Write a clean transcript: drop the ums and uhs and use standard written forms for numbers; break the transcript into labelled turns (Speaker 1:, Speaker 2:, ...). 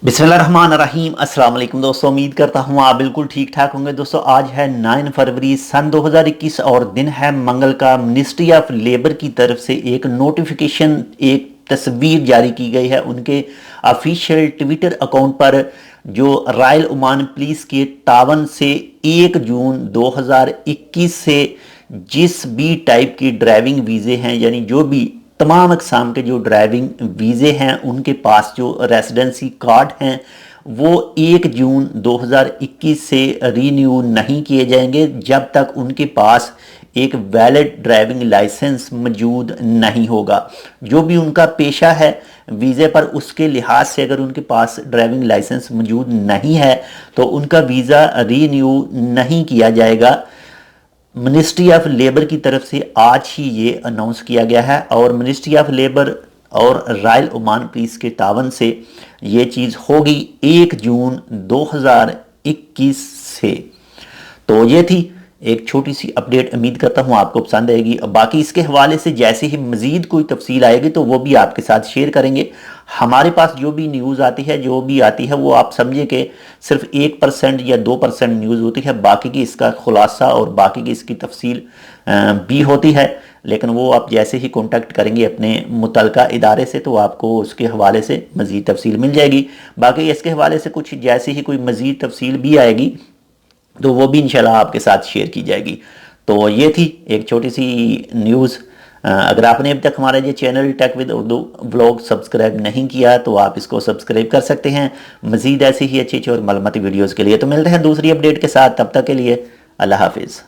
Speaker 1: बिस्मिल्लाहिर्रहमानिर्रहीम। अस्सलाम वालेकुम दोस्तों, उम्मीद करता हूँ आप बिल्कुल ठीक ठाक होंगे। दोस्तों आज है 9 फरवरी सन 2021 और दिन है मंगल का। मिनिस्ट्री ऑफ लेबर की तरफ से एक नोटिफिकेशन, एक तस्वीर जारी की गई है उनके ऑफिशियल ट्विटर अकाउंट पर, जो रॉयल ओमान पुलिस के तावन से 1 जून 2021 से जिस भी टाइप की ड्राइविंग वीज़े हैं, यानी जो भी तमाम अक़साम के जो ड्राइविंग वीज़े हैं, उनके पास जो रेसिडेंसी कार्ड हैं वो 1 जून 2021 से रीन्यू नहीं किए जाएंगे जब तक उनके पास एक वैलिड ड्राइविंग लाइसेंस मौजूद नहीं होगा। जो भी उनका पेशा है वीज़े पर, उसके लिहाज से अगर उनके पास ड्राइविंग लाइसेंस मौजूद नहीं है तो उनका वीज़ा रीन्यू नहीं किया जाएगा। मिनिस्ट्री ऑफ लेबर की तरफ से आज ही ये अनाउंस किया गया है और मिनिस्ट्री ऑफ लेबर और रॉयल ओमान पुलिस के तावन से ये चीज़ होगी 1 जून 2021 से। तो ये थी एक छोटी सी अपडेट, उम्मीद करता हूँ आपको पसंद आएगी। बाकी इसके हवाले से जैसे ही मज़ीद कोई तफसील आएगी तो वो भी आपके साथ शेयर करेंगे। हमारे पास जो भी न्यूज़ आती है, जो भी आती है, वो आप समझे कि सिर्फ 1% या 2% न्यूज़ होती है, बाकी की इसका खुलासा और बाकी की इसकी तफसील भी होती है। लेकिन वो आप जैसे ही कॉन्टैक्ट करेंगे अपने मुतलका इदारे से तो आपको उसके हवाले से मज़ीद तफसील मिल जाएगी। बाकी इसके हवाले से कुछ जैसे ही कोई मज़ीद तफसील भी आएगी तो वो भी इंशाल्लाह आपके साथ शेयर की जाएगी। तो ये थी एक छोटी सी न्यूज़। अगर आपने अभी तक हमारा ये channel tech with Urdu vlog subscribe नहीं किया तो आप इसको सब्सक्राइब कर सकते हैं मज़ीद ऐसी ही अच्छी और मालूमाती वीडियोज़ के लिए। तो मिलते हैं दूसरी अपडेट के साथ, तब तक के लिए अल्लाह हाफिज़।